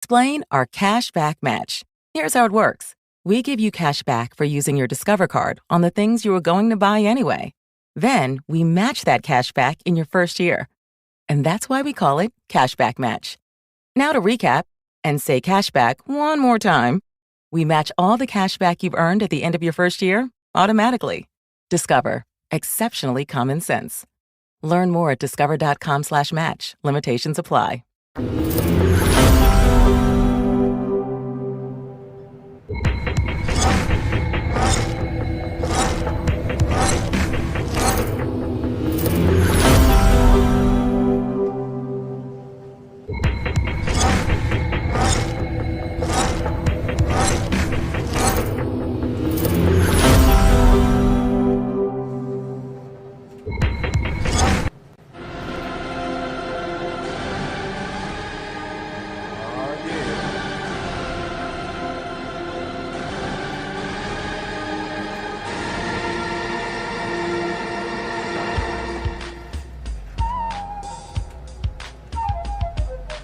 Explain our cash back match. Here's how it works. We give you cash back for using your Discover card on the things you were going to buy anyway. Then we match that cash back in your first year. And that's why we call it Cashback Match. Now to recap and say cashback one more time. We match all the cashback you've earned at the end of your first year automatically. Discover. Exceptionally common sense. Learn more at discover.com/match. Limitations apply.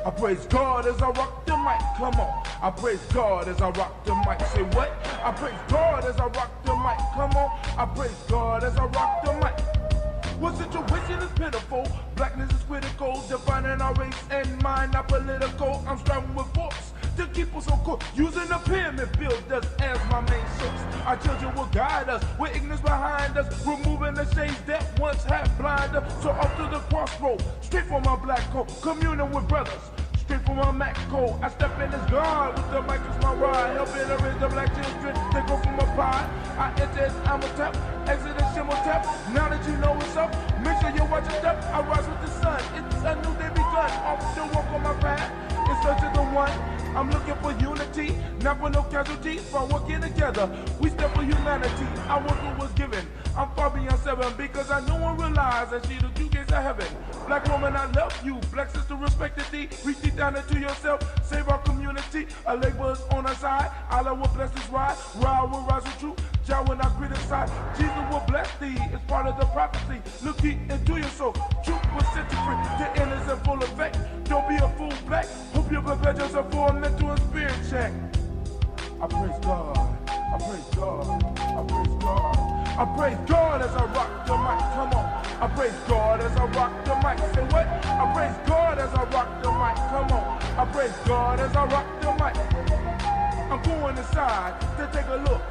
I praise God as I rock the mic, come on. I praise God as I rock the mic, say what? I praise God as I rock the mic, come on. I praise God as I rock the mic. What situation is pitiful? Blackness is critical, defining our race and mind, not political. I'm striving with force to keep us on course, using the pyramid builders as my main source. Our children will guide us, with ignorance behind us, removing the shades that once had blinded us. So up to the crossroad, straight from my black coat, communing with brothers. Straight from my Mac code, I step in as God with the mic as my ride, helping to raise the black children. They go from a pie. I enter as I'm a tap, exit as Shimmo tap. Now that you know what's up, make sure you watch your step. I rise with the sun, it's a new day begun. Off the walk on my path, in search of the one. I'm looking for unity, not for no casualties. By working together, we step for humanity. I was what was given. I'm far beyond 7 because I know and realize that she the two gates of heaven. Black woman, I love you. Black sister, respect thee. Reach deep down into yourself. Save our community. A labor's on our side. Allah will bless this ride. Ride will rise with truth. Jah will not criticize. Jesus will bless thee. It's part of the prophecy. Look deep into your soul. Truth will set you free. The end is in full effect. Don't be a fool, black. Hope you prepare yourself for a mental and spirit check. I praise God. I praise God. I praise God. I praise God as I rock the mic. Come on. I praise God as I rock the mic. Say what? I praise God as I rock the mic. Come on. I praise God as I rock the mic. I'm going inside to take a look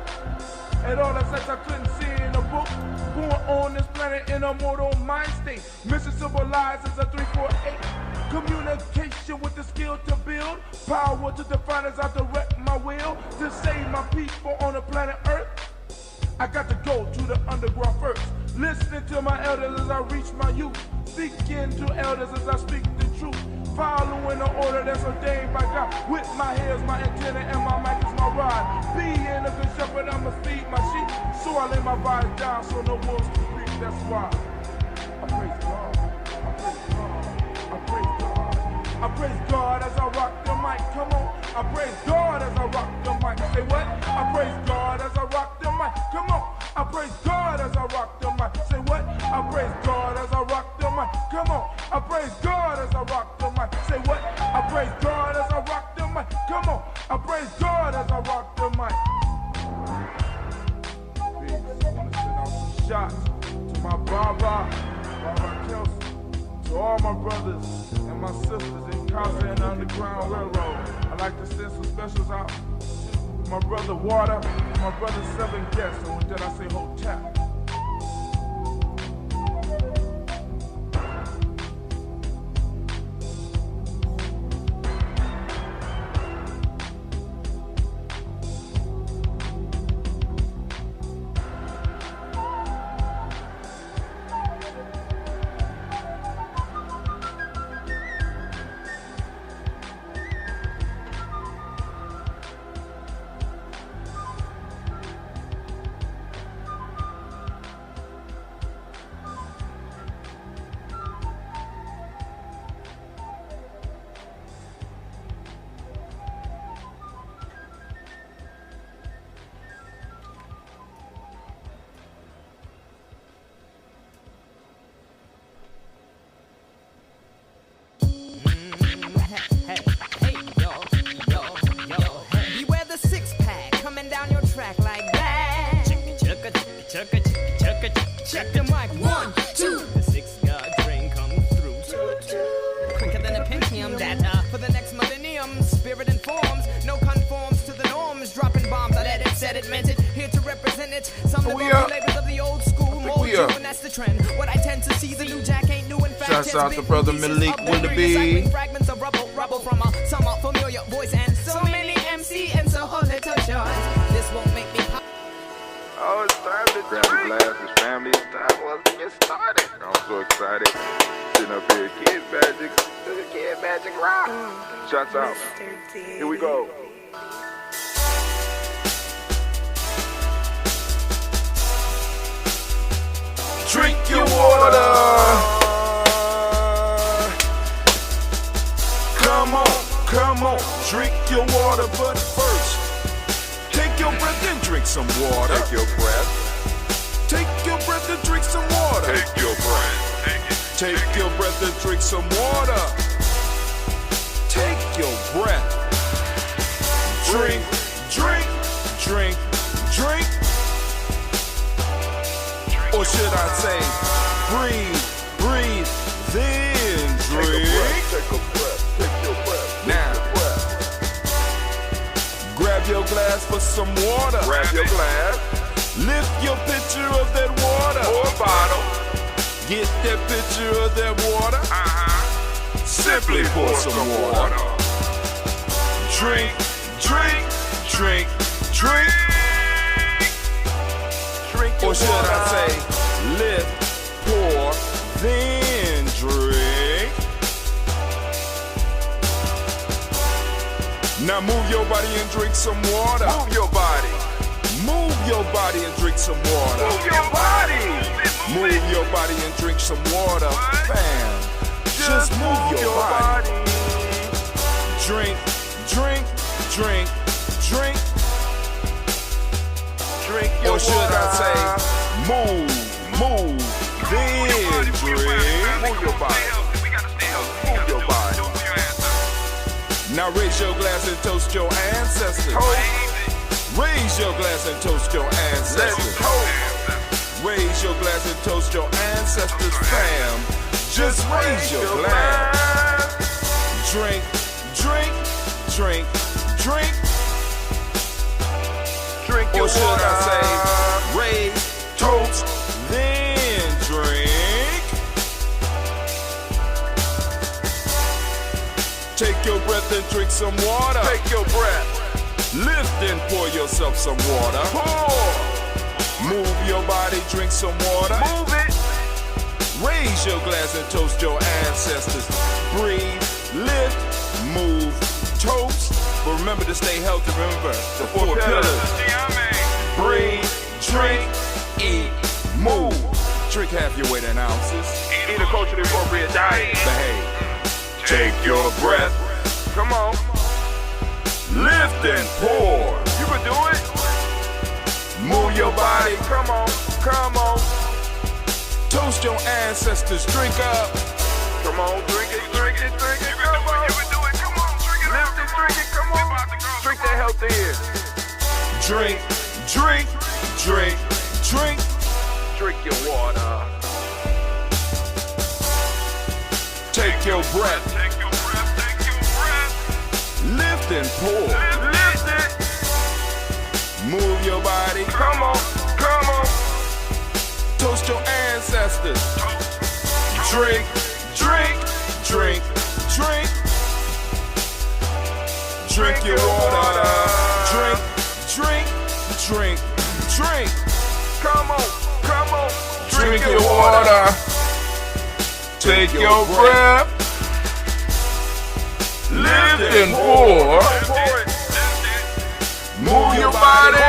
at all the sex I couldn't see in a book. Born on this planet in a mortal mind state. Mission civilized as a 348. Communication with the skill to build. Power to define as I direct my will. To save my people on the planet Earth. I got to go to the underground first. Listening to my elders as I reach my youth. Speaking to elders as I speak the truth. Following the order that's ordained by God. With my hair is my antenna and my mic is my rod. Being a good shepherd, I'ma feed my sheep. So I lay my body down so no wolves can creep. That's why I praise God. I praise God. I praise God. I praise God as I rock the mic. Come on. I praise God as I rock the mic. Say what? I praise God as I rock the mic. Come on. I praise God as I rock the mic. Say what? I praise God as I rock the mic. Come on. I praise God as I rock the mic. Say what? I praise God as I rock the mic. Come on. I praise God as I rock the mic. Peace. I want to send out some shots to my Baba Kelsey, to all my brothers and my sisters in Casa and Underground Railroad. I like to send some specials out to my brother Water and my brother Seven Guests. So with that I say hotel. We up. Shouts out to brother Malik Willoughby. Oh, it's time to grab the glasses, family. It's time for us to get started. I'm so excited. Sitting up here, Kid Magic Rock. Shouts out. Here we go. Drink your water. Come on, drink your water, but first, take your breath and drink some water. Take your breath. Take your breath and drink some water. Take your breath. Take your breath and drink some water. Take your breath. Drink. Or should I say, breathe, then drink. Take a breath. Now, grab your glass for some water. Grab your glass. Lift your pitcher of that water. Or bottle. Get that pitcher of that water. Simply pour some water. Drink. Or should I say, lift, pour, then drink. Now move your body and drink some water. Move your body and drink some water. Move your body and drink some water. Fam, just move your body. Drink. Or should I say, move, then drink. Move your body. Now raise your glass and toast your ancestors. Raise your glass and toast your ancestors. Raise your glass and toast your ancestors, fam. Just raise your glass. Drink. Or should I say, raise, toast, then drink. Take your breath and drink some water. Take your breath. Lift and pour yourself some water. Pour. Move your body, drink some water. Move it. Raise your glass and toast your ancestors. Breathe, lift, move, toast. But remember to stay healthy. Remember the four pillars. Breathe, drink, eat, move. Drink half your weight in ounces. Eat a culturally appropriate diet. Behave. Take your breath. Come on. Lift and pour. You can do it. Move your body. Come on. Toast your ancestors. Drink up. Come on, drink it. Come on. You can do it. Come on, lift it, drink it. Come on. Drink that healthy air. Drink. Drink your water. Take your breath. Lift and pour. Lift it. Move your body. Come on. Toast your ancestors. Drink. Drink your water. Drink. Come on. Drink your water. Take your breath. Lift and pour. Move your body.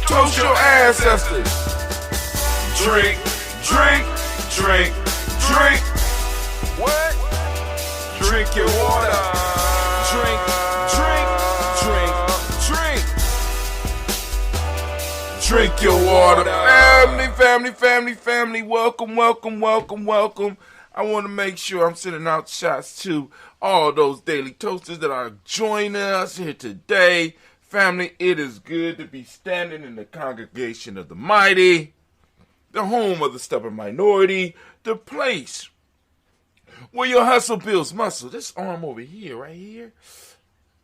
Toast your ancestors. Drink. What? Drink your water. Drink. Drink your water. Family. Welcome. I want to make sure I'm sending out shots to all those daily toasters that are joining us here today. Family, it is good to be standing in the congregation of the mighty, the home of the stubborn minority, the place where your hustle builds muscle. This arm over here, right here,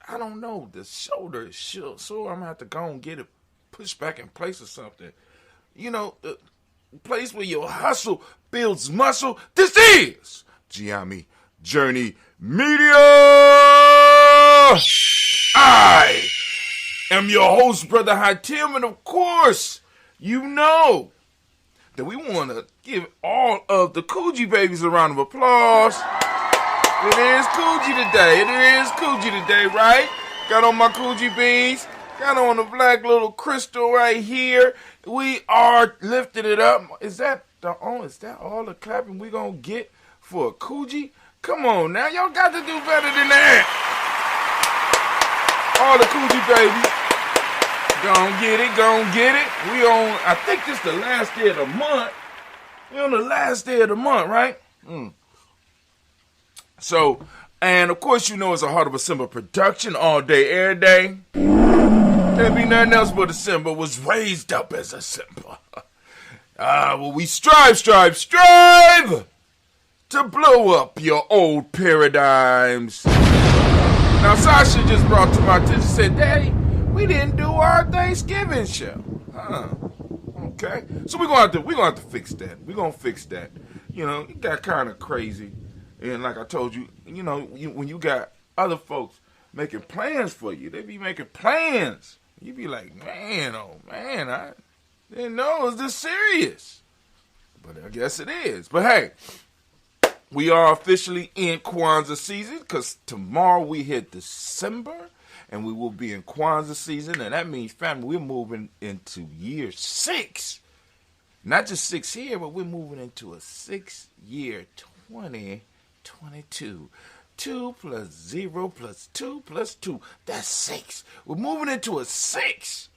I don't know, the shoulder is sore, so I'm going to have to go and get it pushed back in place or something. You know, the place where your hustle builds muscle. This is Gianni Journey Media. I am your host, Brother Hatim, and of course, you know that we want to give all of the Kuji babies a round of applause. It is Kuji today, right? Got on my Kuji beans, got on the black little crystal right here. We are lifting it up. Is that all the clapping we gonna get for a Kuji? Come on now, y'all got to do better than that. All the Kuji babies. Gon' get it. We on, I think this the last day of the month. We on the last day of the month, right? So, and of course you know it's a Heart of a Simba production all day, every day. Can't be nothing else but a Simba was raised up as a Simba. Well, we strive to blow up your old paradigms. Now, Sasha just brought to my attention, said, Daddy, we didn't do our Thanksgiving show. Okay. So we're gonna have to fix that. We're gonna fix that. You know, it got kind of crazy. And like I told you, you know, when you got other folks making plans for you, they be making plans. You be like, man, oh man, I didn't know it was this serious. But I guess it is. But hey, we are officially in Kwanzaa season because tomorrow we hit December and we will be in Kwanzaa season. And that means, family, we're moving into year 6. Not just 6 here, but we're moving into a 6-year 2022. 2 plus 0 plus 2 plus 2. That's 6. We're moving into a 6.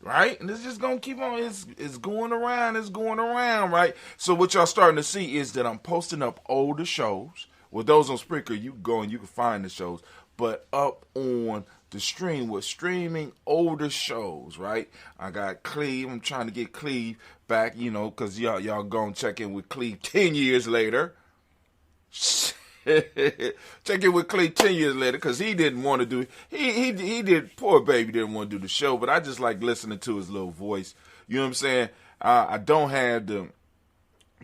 Right? And it's just going to keep on. It's going around. It's going around, right? So what y'all starting to see is that I'm posting up older shows. With those on Spreaker, you go and you can find the shows. But up on the stream, we're streaming older shows, right? I got Cleve. I'm trying to get Cleve back, you know, because y'all go and check in with Cleve 10 years later. Check in with Clay 10 years later because he didn't want to do he did, poor baby didn't want to do the show, but I just like listening to his little voice. You know what I'm saying? I don't have the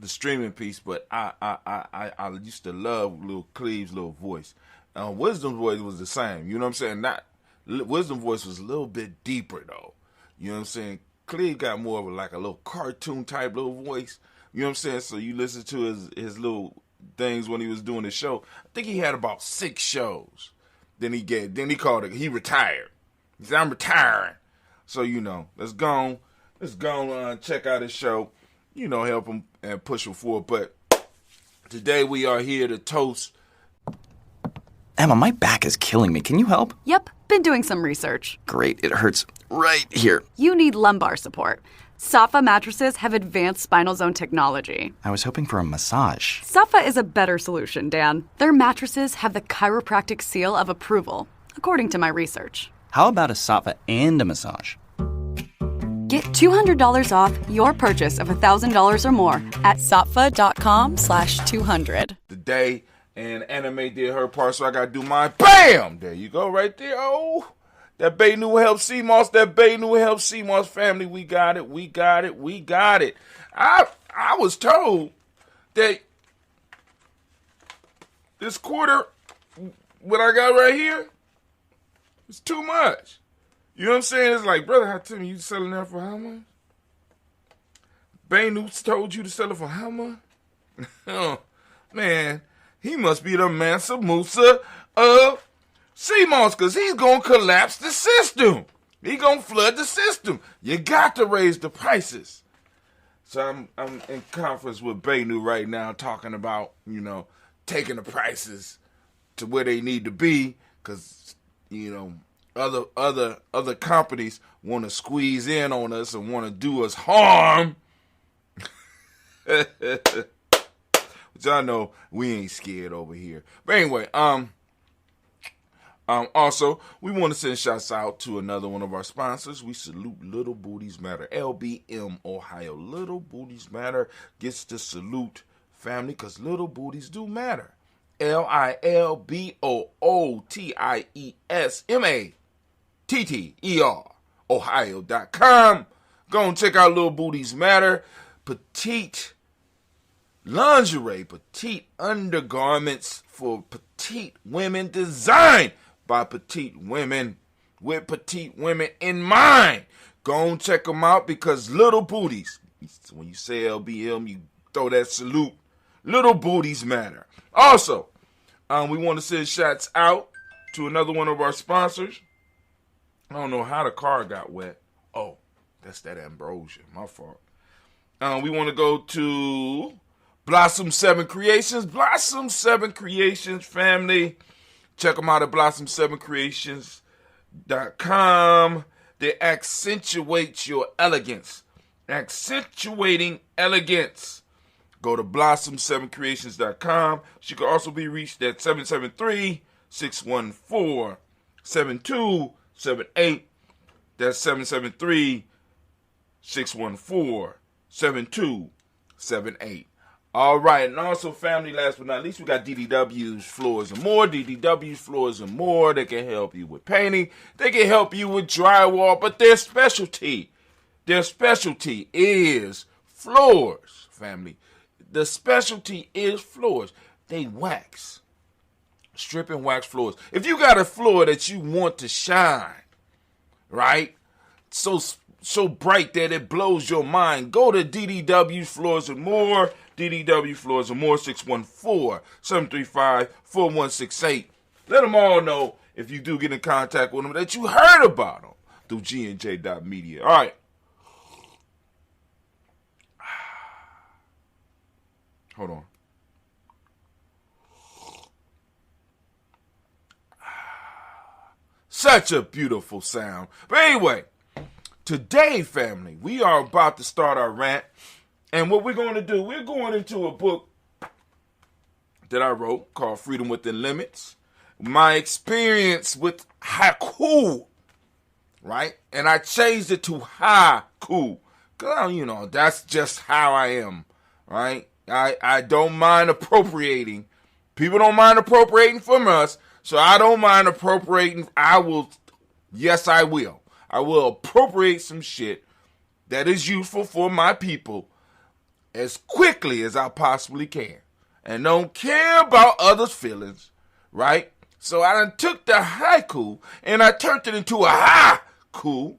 streaming piece, but I used to love little Cleve's little voice. Wisdom's voice was the same. You know what I'm saying? Wisdom voice was a little bit deeper though. You know what I'm saying? Cleve got more of a little cartoon type little voice. You know what I'm saying? So you listen to his little things when he was doing the show. I think he had about 6 shows. Then he called it, he retired. He said, I'm retiring. So, you know, let's go check out his show, you know, help him and push him forward. But today we are here to toast. Emma, my back is killing me. Can you help? Yep, been doing some research. Great, it hurts right here. You need lumbar support. Safa mattresses have advanced spinal zone technology. I was hoping for a massage. Safa is a better solution, Dan. Their mattresses have the chiropractic seal of approval, according to my research. How about a Safa and a massage? Get $200 off your purchase of $1,000 or more at safa.com/200. Today, and Anime did her part, so I got to do mine. Bam! There you go, right there. Oh, that Bay New Help CMOS, family. We got it. I was told that this quarter, what I got right here, is too much. You know what I'm saying? It's like, brother, tell me, you selling that for how much? Bay New told you to sell it for how much? Oh, man, he must be the Mansa Musa of CMOS, because he's going to collapse the system. He's going to flood the system. You got to raise the prices. So I'm in conference with Baynu right now talking about, you know, taking the prices to where they need to be because, you know, other companies want to squeeze in on us and want to do us harm. Which I know we ain't scared over here. But anyway, also, we want to send shouts out to another one of our sponsors. We salute Little Booties Matter. LBM, Ohio. Little Booties Matter gets the salute, family, because little booties do matter. LILBOOTIESMATTER. ohio.com. Go and check out Little Booties Matter. Petite lingerie, petite undergarments for petite women, designed by petite women with petite women in mind. Go and check them out because Little Booties, when you say LBM, you throw that salute. Little Booties Matter. Also, we want to send shots out to another one of our sponsors. I don't know how the car got wet. Oh, that's that ambrosia. My fault. We want to go to Blossom 7 Creations. Blossom 7 Creations, family. Check them out at blossom7creations.com. They accentuate your elegance. Accentuating elegance. Go to blossom7creations.com. She can also be reached at 773-614-7278. That's 773-614-7278. All right, and also, family, last but not least, we got DDW's Floors and More. DDW's Floors and More. They can help you with painting. They can help you with drywall, but their specialty is floors, family. The specialty is floors. They wax. Strip and wax floors. If you got a floor that you want to shine, right, so bright that it blows your mind, go to DDW's Floors and More. DDW Floors and More, 614-735-4168. Let them all know, if you do get in contact with them, that you heard about them through GNJ.media. All right. Hold on. Such a beautiful sound. But anyway, today, family, we are about to start our rant. And what we're going to do, we're going into a book that I wrote called Freedom Within Limits. My experience with haiku, right? And I changed it to haiku. Because, that's just how I am, right? I don't mind appropriating. People don't mind appropriating from us, so I don't mind appropriating. I will appropriate some shit that is useful for my people as quickly as I possibly can. And don't care about others' feelings, right? So I done took the haiku and I turned it into a haiku.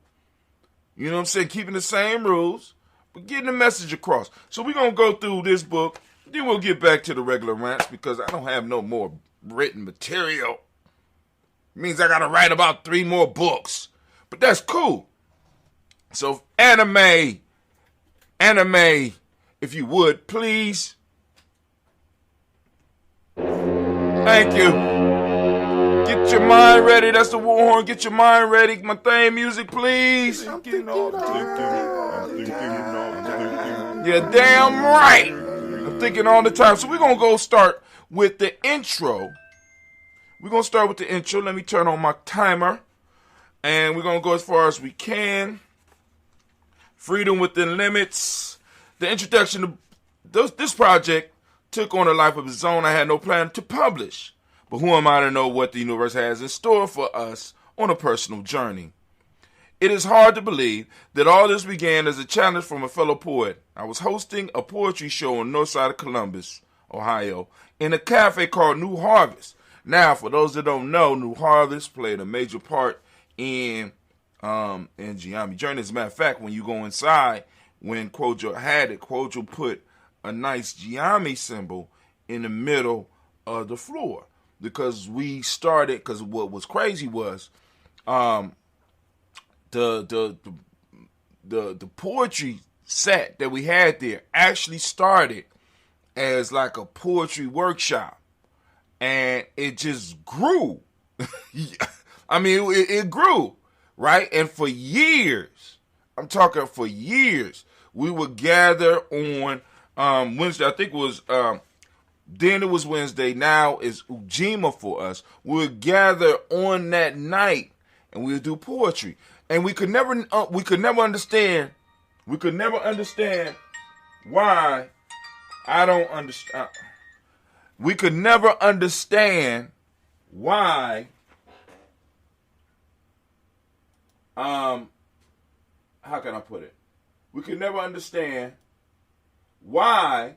You know what I'm saying? Keeping the same rules, but getting the message across. So we're going to go through this book. Then we'll get back to the regular rants because I don't have no more written material. It means I got to write about 3 more books. But that's cool. So anime, if you would, please. Thank you. Get your mind ready. That's the war horn. Get your mind ready. My theme music, please. You're damn right. I'm thinking all the time. So we're going to go start with the intro. Let me turn on my timer. And we're going to go as far as we can. Freedom Within Limits. The introduction to this project took on a life of its own. I had no plan to publish. But who am I to know what the universe has in store for us on a personal journey? It is hard to believe that all this began as a challenge from a fellow poet. I was hosting a poetry show on the north side of Columbus, Ohio, in a cafe called New Harvest. Now, for those that don't know, New Harvest played a major part in Giambi Journey. As a matter of fact, when you go inside, when Kojo had it, Kojo put a nice Giambi symbol in the middle of the floor. Because what was crazy was the poetry set that we had there actually started as like a poetry workshop. And it just grew. I mean, it grew, right? And for years, I'm talking for years, we would gather on Wednesday. I think it was, then it was Wednesday. Now it's Ujima for us. We would gather on that night and we would do poetry. And we could never understand why I don't understand. We could never understand why how can I put it? We could never understand why.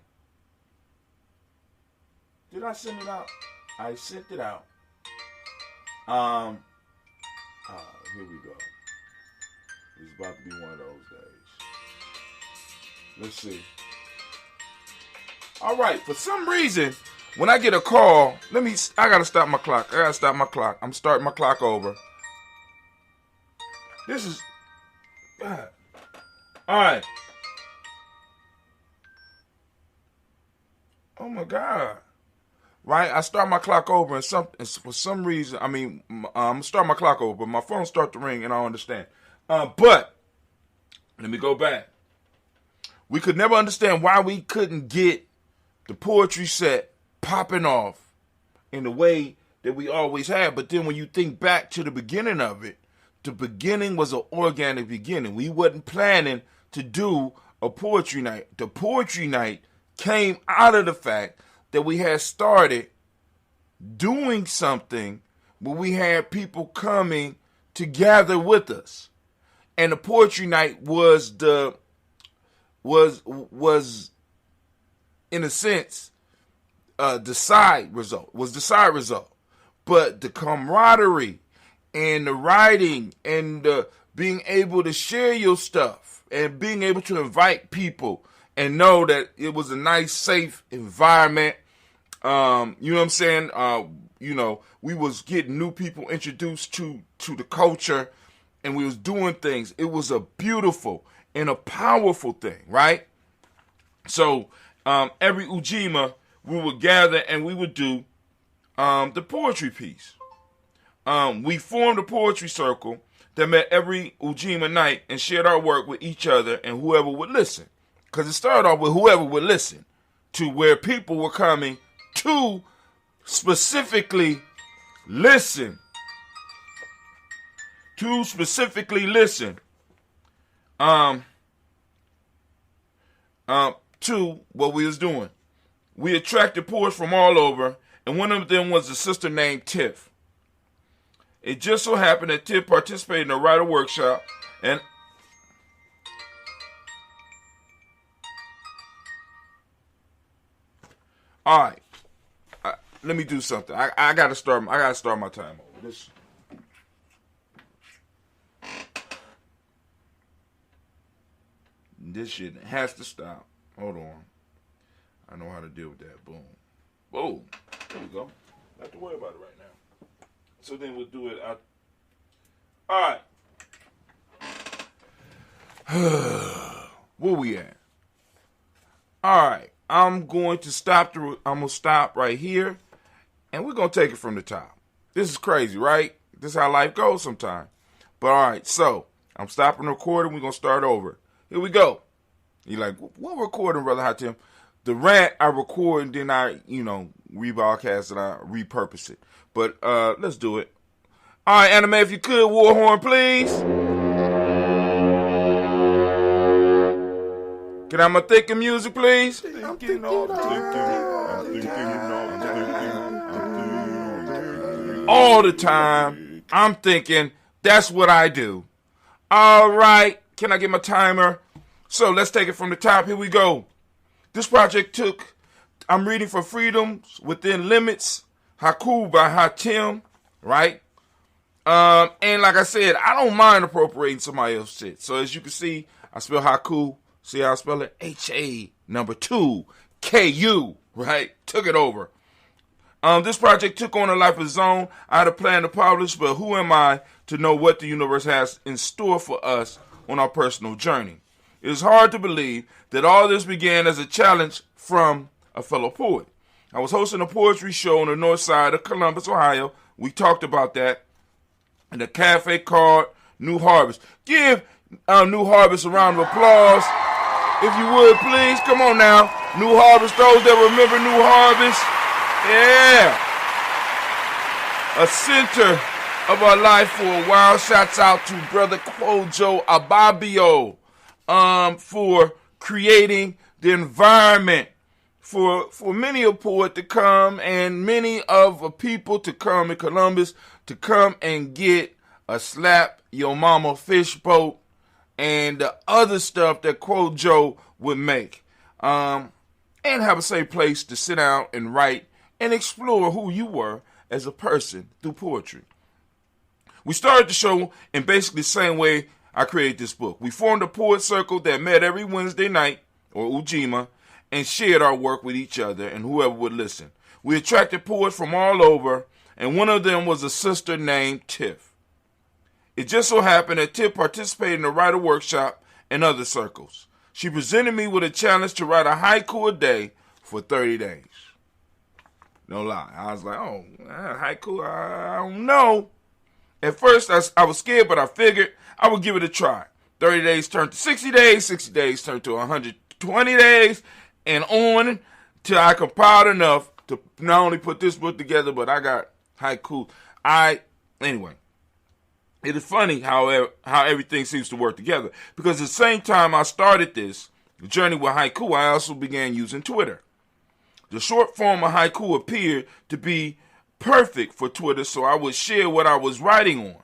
Did I send it out? I sent it out. Here we go. It's about to be one of those days. Let's see. All right. For some reason, when I get a call, I gotta stop my clock. I'm starting my clock over. This is. God. All right. Oh my God. Right, I start my clock over, and for some reason, I'm start my clock over, but my phone start to ring, and I don't understand. But let me go back. We could never understand why we couldn't get the poetry set popping off in the way that we always have. But then when you think back to the beginning of it, the beginning was an organic beginning. We wasn't planning to do a poetry night. The poetry night came out of the fact that we had started doing something where we had people coming to gather with us. And the poetry night was in a sense the side result. But the camaraderie and the writing and the being able to share your stuff and being able to invite people and know that it was a nice, safe environment. You know what I'm saying? We was getting new people introduced to the culture, and we was doing things. It was a beautiful and a powerful thing, right? So every Ujima, we would gather and we would do the poetry piece. We formed a poetry circle that met every Ujima night and shared our work with each other and whoever would listen. Because it started off with whoever would listen, to where people were coming to specifically listen. To what we was doing. We attracted poets from all over, and one of them was a sister named Tiff. It just so happened that Tiff participated in a writer workshop, and all right, let me do something. I gotta start my time over. This shit has to stop. Hold on. I know how to deal with that. Boom. Boom. There we go. Not have to worry about it right now. So then we'll do it out. All right. Where we at? All right. I'm going to stop right here, and we're going to take it from the top. This is crazy, right? This is how life goes sometimes. But all right, so I'm stopping recording. We're going to start over. Here we go. You're like, what recording, Brother Hot Tim? The rant I record, and then I, rebroadcast and I repurpose it. But let's do it. All right, Anime, if you could, war horn, please. Can I have my thinking music, please? All the time, I'm thinking, that's what I do. All right, can I get my timer? So let's take it from the top. Here we go. This project I'm reading for Freedoms Within Limits, Haiku by Hatim, right? And like I said, I don't mind appropriating somebody else's shit. So as you can see, I spell haiku. See how I spell it? H-A2KU, right? Took it over. This project took on a life of its own. I had a plan to publish, but who am I to know what the universe has in store for us on our personal journey? It is hard to believe that all this began as a challenge from a fellow poet. I was hosting a poetry show on the north side of Columbus, Ohio. We talked about that. And the cafe called New Harvest. Give New Harvest a round of applause. If you would, please. Come on now. New Harvest, those that remember New Harvest. Yeah. A center of our life for a while. Shouts out to Brother Kojo Ababio for creating the environment for many a poet to come and many of a people to come in Columbus to come and get a slap your mama fish boat and the other stuff that Quote Joe would make. And have a safe place to sit down and write and explore who you were as a person through poetry. We started the show in basically the same way I created this book. We formed a poet circle that met every Wednesday night, or Ujima, and shared our work with each other and whoever would listen. We attracted poets from all over, and one of them was a sister named Tiff. It just so happened that Tiff participated in the writer workshop and other circles. She presented me with a challenge to write a haiku a day for 30 days. No lie. I was like, oh, haiku, I don't know. At first, I was scared, but I figured I would give it a try. 30 days turned to 60 days, 60 days turned to 120 days, and on till I compiled enough to not only put this book together, but I got haiku. Anyway, it is funny how everything seems to work together, because at the same time I started this journey with haiku, I also began using Twitter. The short form of haiku appeared to be perfect for Twitter, so I would share what I was writing on.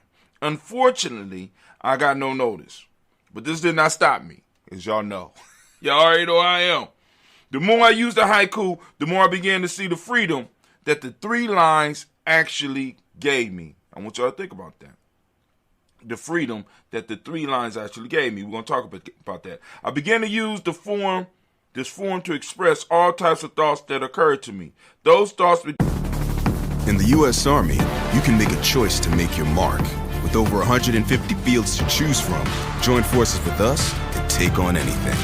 Unfortunately, I got no notice. But this did not stop me, as y'all know. Y'all already know I am. The more I used the haiku, the more I began to see the freedom that the 3 lines actually gave me. I want y'all to think about that. The freedom that the 3 lines actually gave me. We're going to talk about that. I began to use this form to express all types of thoughts that occurred to me. Those thoughts... In the U.S. Army, you can make a choice to make your mark. With over 150 fields to choose from, join forces with us and take on anything.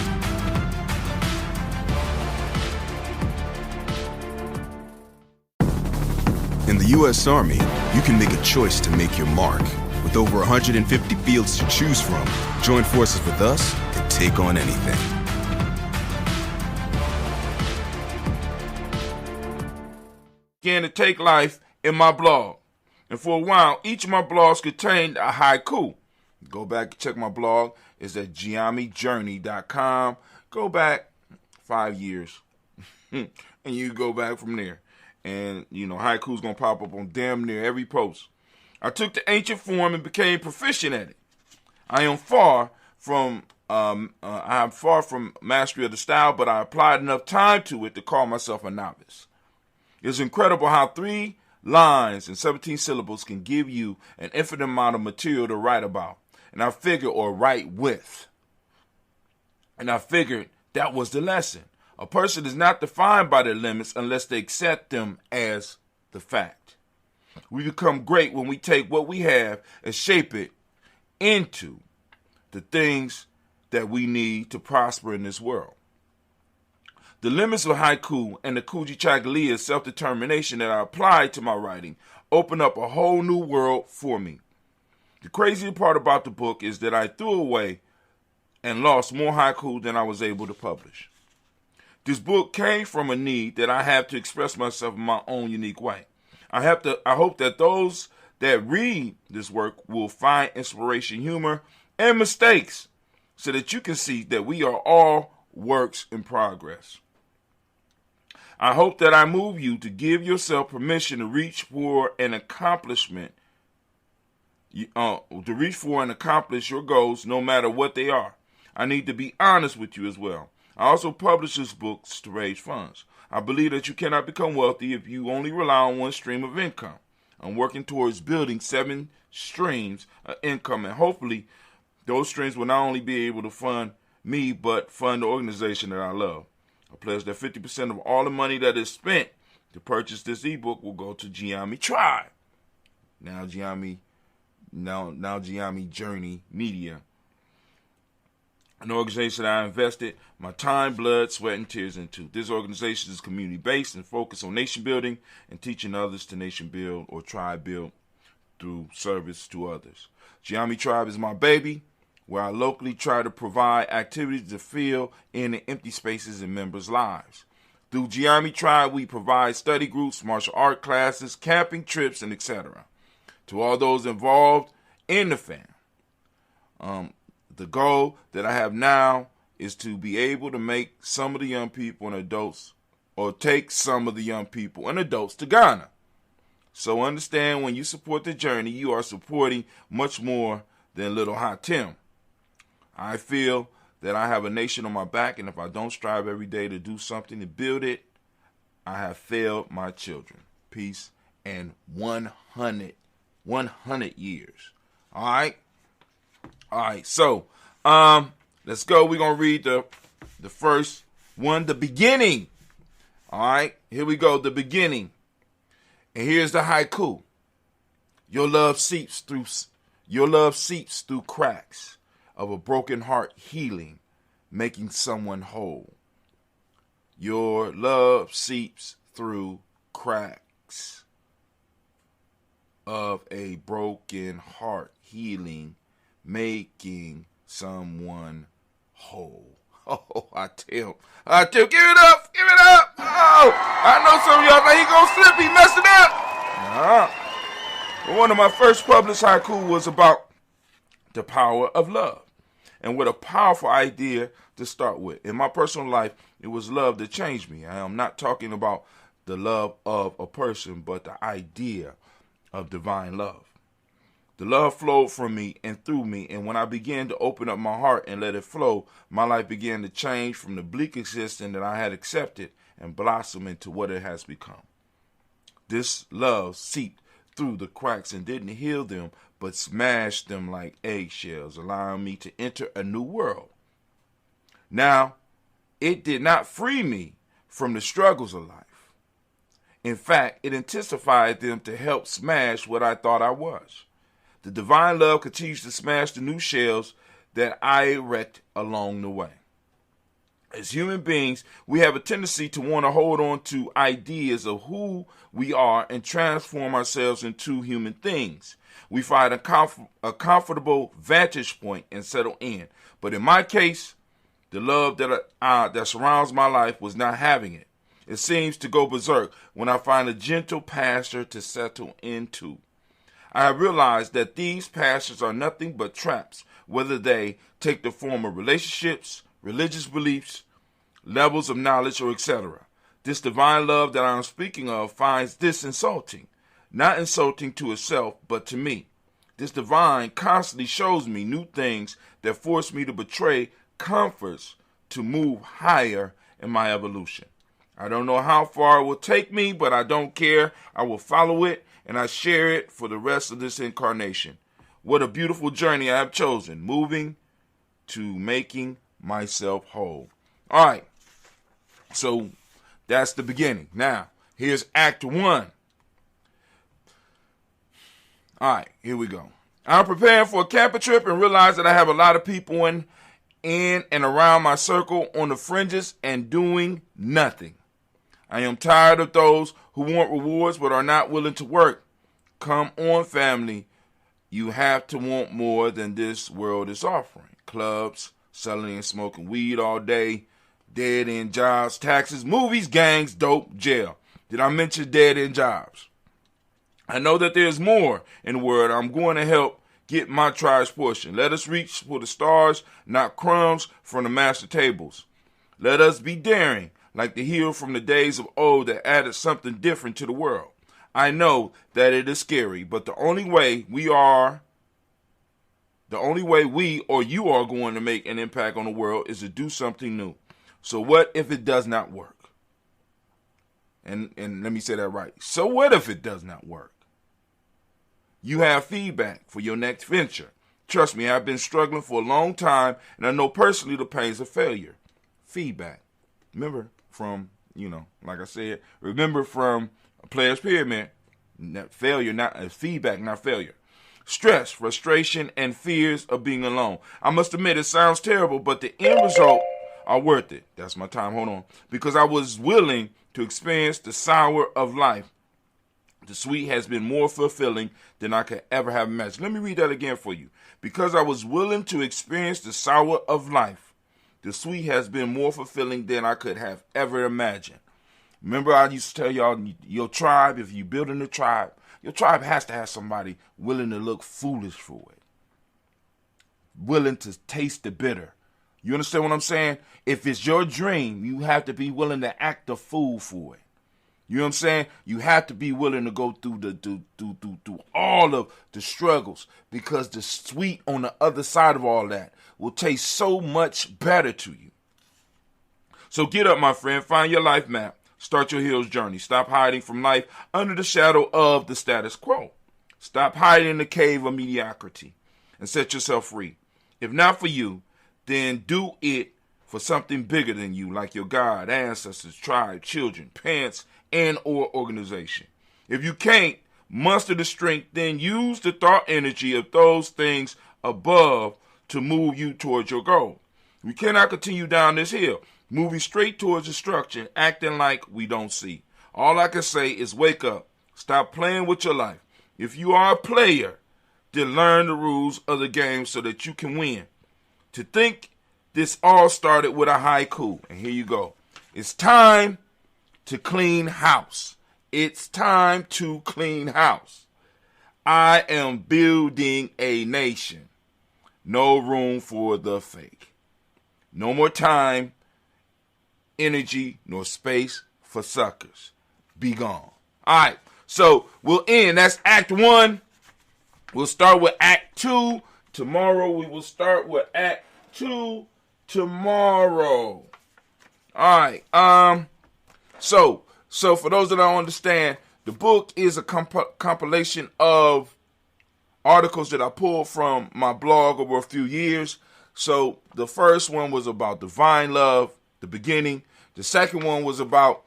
In the U.S. Army, you can make a choice to make your mark. With over 150 fields to choose from, join forces with us and take on anything. Began to take life in my blog. And for a while, each of my blogs contained a haiku. Go back and check my blog. It's at giamijourney.com. Go back 5 years. And you go back from there. And, haiku's going to pop up on damn near every post. I took the ancient form and became proficient at it. I am far from mastery of the style, but I applied enough time to it to call myself a novice. It's incredible how 3 lines and 17 syllables can give you an infinite amount of material to write about. And I figured, or write with. And I figured that was the lesson. A person is not defined by their limits unless they accept them as the fact. We become great when we take what we have and shape it into the things that we need to prosper in this world. The limits of haiku and the Kujichagulia self-determination that I applied to my writing opened up a whole new world for me. The crazy part about the book is that I threw away and lost more haiku than I was able to publish. This book came from a need that I have to express myself in my own unique way. I hope that those that read this work will find inspiration, humor, and mistakes so that you can see that we are all works in progress. I hope that I move you to give yourself permission to reach for an accomplishment, accomplish your goals no matter what they are. I need to be honest with you as well. I also publish this book to raise funds. I believe that you cannot become wealthy if you only rely on one stream of income. I'm working towards building 7 streams of income, and hopefully those streams will not only be able to fund me, but fund the organization that I love. I pledge that 50% of all the money that is spent to purchase this ebook will go to Giami Tribe. Now Giami Journey Media. An organization that I invested my time, blood, sweat, and tears into. This organization is community-based and focused on nation building and teaching others to nation build or tribe build through service to others. Giami Tribe is my baby, where I locally try to provide activities to fill in the empty spaces in members' lives. Through Giami Tribe, we provide study groups, martial art classes, camping trips, and etc. To all those involved in the fam. The goal that I have now is to be able to make some of the young people and adults, or take some of the young people and adults to Ghana. So understand, when you support the journey, you are supporting much more than Little Hot Tim. I feel that I have a nation on my back, and if I don't strive every day to do something to build it, I have failed my children. Peace and 100 years. All right? All right, so let's go. We're going to read the first one, the beginning. All right, here we go, the beginning. And here's the haiku. Your love seeps through cracks of a broken heart, healing, making someone whole. Your love seeps through cracks of a broken heart, healing, making someone whole. Oh, I tell, give it up. Oh, I know some of y'all think he gonna slip, he messed it up. One of my first published haiku was about the power of love. And what a powerful idea to start with. In my personal life, it was love that changed me. I am not talking about the love of a person, but the idea of divine love. The love flowed from me and through me, and when I began to open up my heart and let it flow, my life began to change from the bleak existence that I had accepted and blossom into what it has become. This love seeped through the cracks and didn't heal them, but smashed them like eggshells, allowing me to enter a new world. Now, it did not free me from the struggles of life. In fact, it intensified them to help smash what I thought I was. The divine love continues to smash the new shells that I erect along the way. As human beings, we have a tendency to want to hold on to ideas of who we are and transform ourselves into human things. We find a comfortable vantage point and settle in. But in my case, the love that surrounds my life was not having it. It seems to go berserk when I find a gentle pasture to settle into. I have realized that these pastures are nothing but traps, whether they take the form of relationships, religious beliefs, levels of knowledge, or etc. This divine love that I am speaking of finds this insulting. Not insulting to itself, but to me. This divine constantly shows me new things that force me to betray comforts to move higher in my evolution. I don't know how far it will take me, but I don't care. I will follow it, and I share it for the rest of this incarnation. What a beautiful journey I have chosen, moving to making myself whole. All right, so that's the beginning. Now, here's Act 1. All right, here we go. I'm preparing for a camping trip and realize that I have a lot of people in and around my circle on the fringes and doing nothing. I am tired of those who want rewards but are not willing to work. Come on, family. You have to want more than this world is offering. Clubs, selling and smoking weed all day, dead-end jobs, taxes, movies, gangs, dope, jail. Did I mention dead-end jobs? I know that there's more in the world. I'm going to help get my tribe's portion. Let us reach for the stars, not crumbs from the master tables. Let us be daring, like the hero from the days of old that added something different to the world. I know that it is scary, but the only way we or you are going to make an impact on the world is to do something new. So what if it does not work? And let me say that right. So what if it does not work? You have feedback for your next venture. Trust me, I've been struggling for a long time, and I know personally the pains of failure. Feedback. Remember from, like I said, remember from Players Pyramid, failure, not feedback, not failure. Stress, frustration, and fears of being alone. I must admit, it sounds terrible, but the end result are worth it. That's my time. Hold on. Because I was willing to experience the sour of life. The sweet has been more fulfilling than I could ever have imagined. Let me read that again for you. Because I was willing to experience the sour of life, the sweet has been more fulfilling than I could have ever imagined. Remember, I used to tell y'all, your tribe, if you're building a tribe, your tribe has to have somebody willing to look foolish for it. Willing to taste the bitter. You understand what I'm saying? If it's your dream, you have to be willing to act a fool for it. You know what I'm saying? You have to be willing to go through through all of the struggles, because the sweet on the other side of all that will taste so much better to you. So get up, my friend. Find your life map. Start your hero's journey. Stop hiding from life under the shadow of the status quo. Stop hiding in the cave of mediocrity and set yourself free. If not for you, then do it for something bigger than you, like your God, ancestors, tribe, children, parents, and or organization. If you can't muster the strength, then use the thought energy of those things above to move you towards your goal. We cannot continue down this hill, moving straight towards destruction, acting like we don't see. All I can say is wake up. Stop playing with your life. If you are a player, then learn the rules of the game so that you can win. To think this all started with a haiku. And here you go. It's time to clean house. It's time to clean house. I am building a nation. No room for the fake. No more time, energy, nor space for suckers. Be gone. All right, so we'll end. That's Act 1. We'll start with Act 2 tomorrow. We will start with Act 2 tomorrow. All right. So for those that don't understand, the book is a compilation of articles that I pulled from my blog over a few years. So the first one was about divine love, the beginning. The second one was about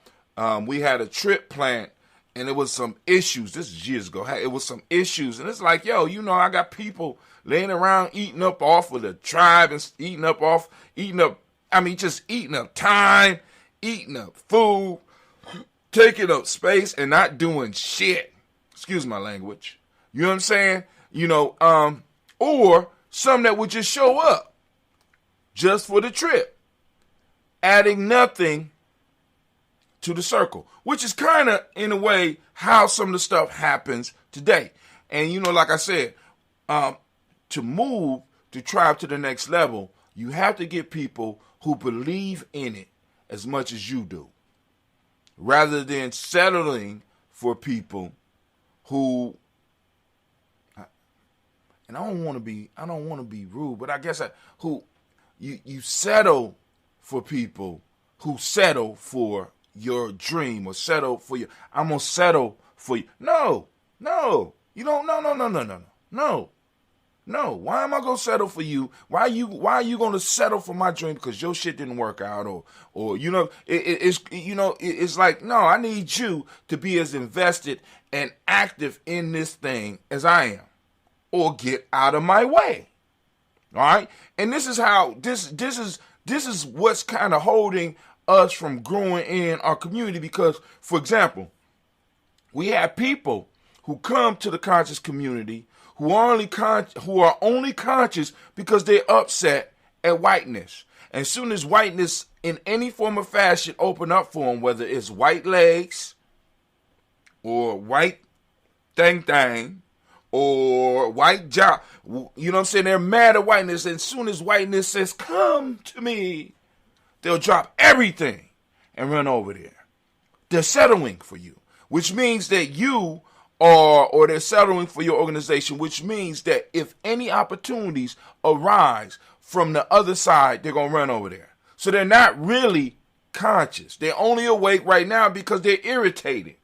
we had a trip planned, and it was some issues. This is years ago. It was some issues, and it's like, yo, I got people laying around eating up off of the tribe and eating up time, eating up food, taking up space, and not doing shit. Excuse my language. You know what I'm saying? Or some that would just show up just for the trip, adding nothing to the circle, which is kind of, in a way, how some of the stuff happens today. And, like I said, to move the tribe to the next level, you have to get people who believe in it as much as you do, rather than settling for people who, and I don't want to be rude, but I guess you settle for people who settle for your dream or settle for your, I'm going to settle for you. No, you don't, no. Why am I going to settle for you? Why are you going to settle for my dream because your shit didn't work out or it's like, no, I need you to be as invested and active in this thing as I am, or get out of my way. All right? And this is how this is what's kind of holding us from growing in our community, because, for example, we have people who come to the conscious community who are only conscious because they're upset at whiteness. And as soon as whiteness in any form or fashion open up for them, whether it's white legs or white thing or white job, you know what I'm saying? They're mad at whiteness. And as soon as whiteness says, come to me, they'll drop everything and run over there. They're settling for you, which means that you are, or they're settling for your organization, which means that if any opportunities arise from the other side, they're going to run over there. So they're not really conscious. They're only awake right now because they're irritated.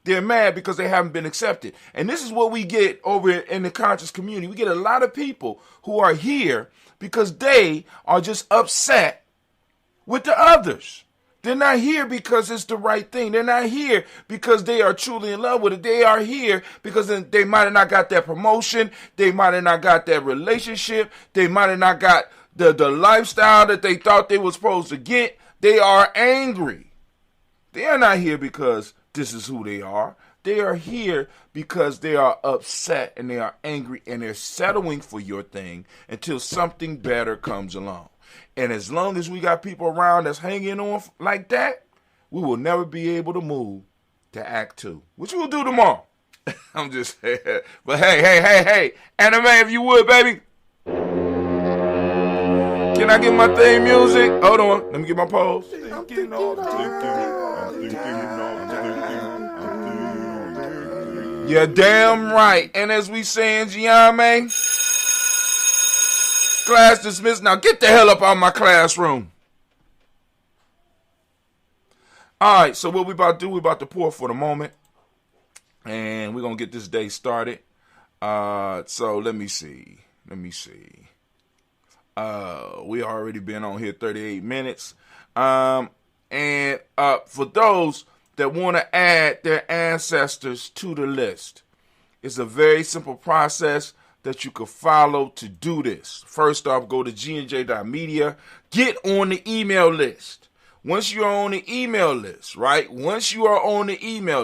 They're mad because they haven't been accepted. And this is what we get over in the conscious community. We get a lot of people who are here because they are just upset with the others. They're not here because it's the right thing. They're not here because they are truly in love with it. They are here because they might have not got that promotion. They might have not got that relationship. They might have not got the lifestyle that they thought they were supposed to get. They are angry. They are not here because this is who they are. They are here because they are upset and they are angry and they're settling for your thing until something better comes along. And as long as we got people around that's hanging on like that, we will never be able to move to Act 2, which we'll do tomorrow. I'm just saying. But hey, anime if you would, baby. Can I get my theme music? Hold on. Let me get my pose. I'm thinking all the time. You're damn right. And as we say in Giame, class dismissed. Now get the hell up out of my classroom. All right, so what we about to do, we about to pour for the moment. And we're going to get this day started. So let me see. We already been on here 38 minutes. And for those that want to add their ancestors to the list, it's a very simple process that you can follow to do this. First off, go to gnj.media, get on the email list. Once you are on the email list, right? Once you are on the email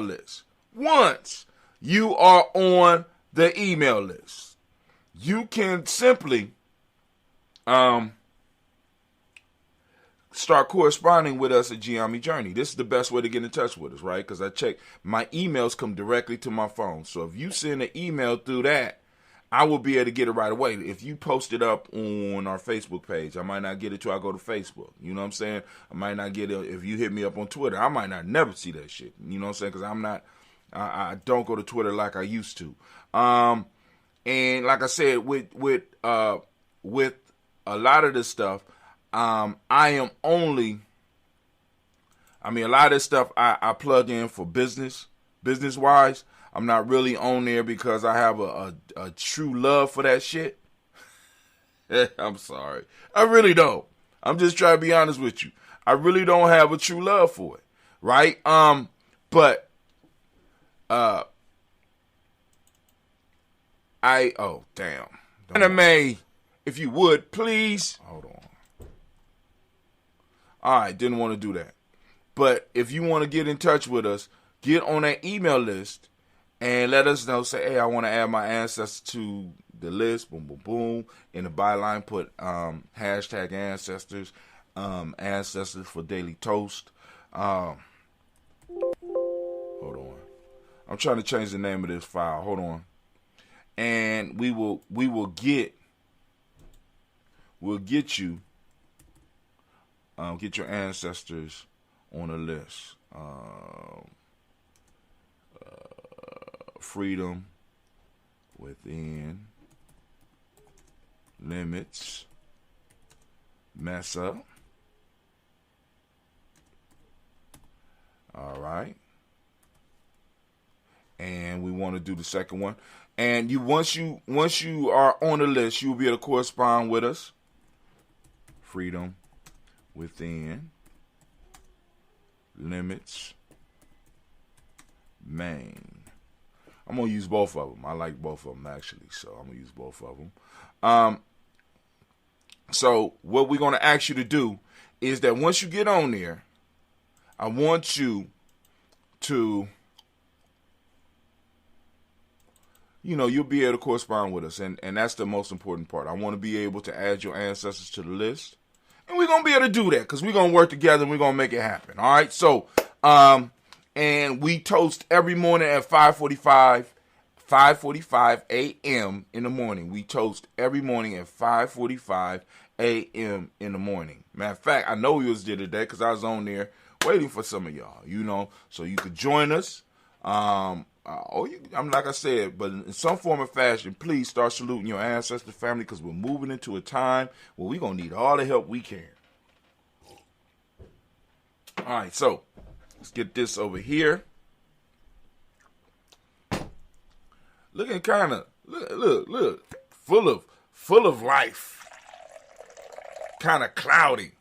list, you can simply start corresponding with us at Giami Journey. This is the best way to get in touch with us, right? Because I check my emails come directly to my phone. So if you send an email through that, I will be able to get it right away. If you post it up on our Facebook page, I might not get it till I go to Facebook. You know what I'm saying? I might not get it if you hit me up on Twitter. I might not never see that shit. You know what I'm saying? Because I don't go to Twitter like I used to. And like I said, with a lot of this stuff, a lot of this stuff I plug in for business wise. I'm not really on there because I have a true love for that shit. I'm sorry. I really don't. I'm just trying to be honest with you. I really don't have a true love for it. Right? But damn. Anime, if you would, please. Hold on. All right, didn't want to do that. But if you want to get in touch with us, get on that email list and let us know. Say, hey, I want to add my ancestors to the list. Boom, boom, boom. In the byline, put hashtag ancestors, ancestors for Daily Toast. Hold on. I'm trying to change the name of this file. Hold on. And we'll get you get your ancestors on a list. Freedom within limits. Mess up. All right. And we want to do the second one. And once you are on the list, you will be able to correspond with us. Freedom within limits. Main. I'm going to use both of them. I like both of them, actually. So I'm going to use both of them. So what we're going to ask you to do is that once you get on there, I want you to, you'll be able to correspond with us. And that's the most important part. I want to be able to add your ancestors to the list. And we're going to be able to do that because we're going to work together and we're going to make it happen. All right. So, and we toast every morning at 5:45 a.m. in the morning. We toast every morning at 5:45 a.m. in the morning. Matter of fact, I know we was there today because I was on there waiting for some of y'all, so you could join us. I'm like I said, but in some form or fashion, please start saluting your ancestor family because we're moving into a time where we're going to need all the help we can. All right, so let's get this over here. Looking kind of, look, full of life. Kind of cloudy.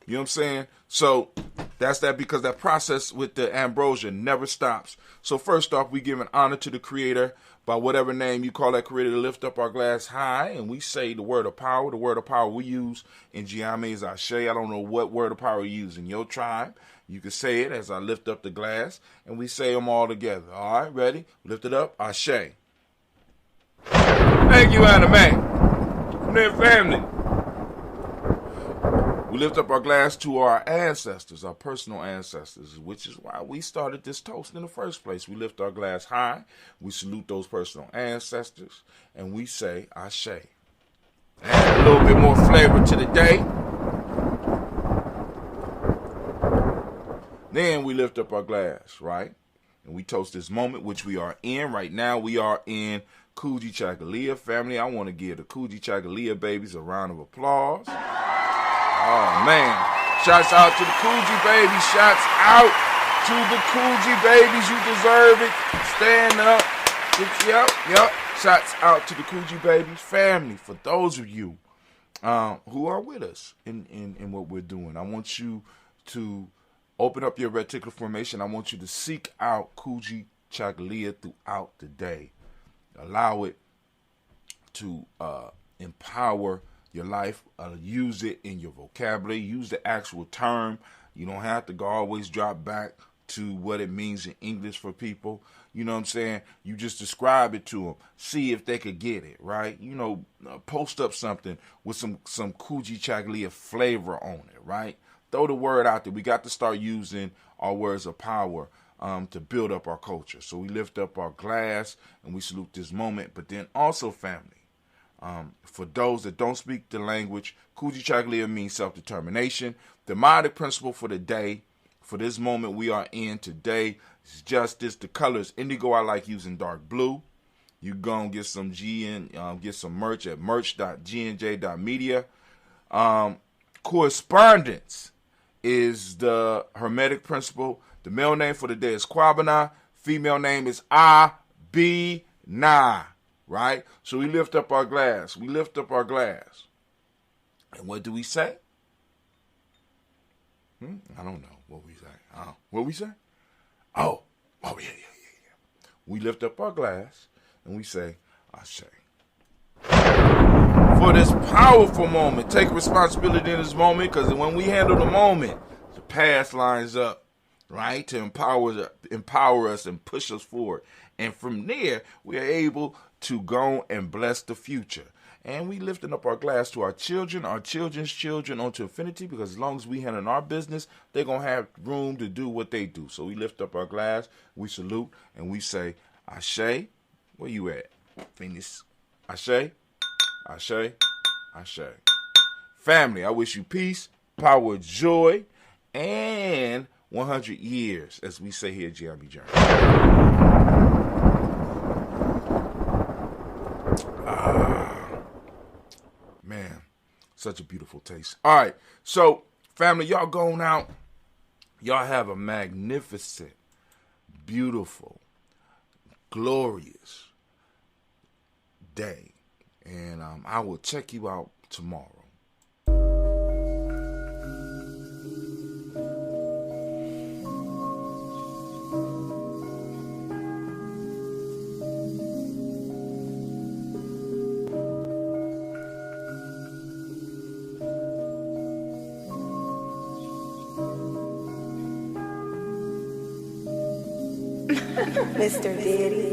You know what I'm saying? So that's that because that process with the ambrosia never stops. So first off, we give an honor to the creator by whatever name you call that creator to lift up our glass high. And we say the word of power. The word of power we use in Giami is Ashe. I don't know what word of power you use in your tribe. You can say it as I lift up the glass. And we say them all together. All right, ready? Lift it up. Ashe. Thank you, Anime. From their family. We lift up our glass to our ancestors, our personal ancestors, which is why we started this toast in the first place. We lift our glass high, we salute those personal ancestors, and we say Ashe. Add a little bit more flavor to the day. Then we lift up our glass, right? and we toast this moment, which we are in right now. We are in Kujichagulia, family. I want to give the Kujichagulia babies a round of applause. Oh, man. Shouts out to the Kuji babies. Shouts out to the Kuji babies. You deserve it. Stand up. Yep. Shouts out to the Kuji babies. Family, for those of you who are with us in what we're doing, I want you to open up your reticular formation. I want you to seek out Kujichagulia throughout the day. Allow it to empower your life. Use it in your vocabulary. Use the actual term. You don't have to always drop back to what it means in English for people. You know what I'm saying? You just describe it to them. See if they could get it, right? You know, post up something with some Kujichagulia flavor on it, right? Throw the word out there. We got to start using our words of power to build up our culture. So we lift up our glass and we salute this moment. But then also, family, for those that don't speak the language, Kujichagulia means self-determination. The modic principle for the day, for this moment we are in today, is justice. The colors indigo. I like using dark blue. You go and get some get some merch at merch.gnj.media. Correspondence is the hermetic principle. The male name for the day is Kwabana. Female name is Abina. Right? So we lift up our glass. We lift up our glass. And what do we say? I don't know what we say. What we say? Oh, yeah. We lift up our glass and we say, Ashe. For this powerful moment, take responsibility in this moment, because when we handle the moment, the past lines up, right, to empower us and push us forward. And from there, we are able to go and bless the future. And we lifting up our glass to our children, our children's children, onto infinity, because as long as we handle our business, they're going to have room to do what they do. So we lift up our glass, we salute, and we say, Ashe. Where you at, Phoenix? Ashe. Ashe. Ashe. Family, I wish you peace, power, joy, and 100 years, as we say here at GIB Journey. Man, such a beautiful taste. All right, so family, y'all going out. Y'all have a magnificent, beautiful, glorious day. And I will check you out tomorrow. Mr. Diddy.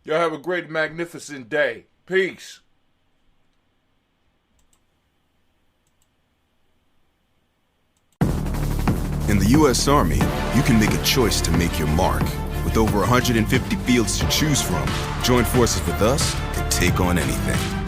Y'all have a great, magnificent day. Peace. In the U.S. Army, you can make a choice to make your mark. With over 150 fields to choose from, join forces with us and take on anything.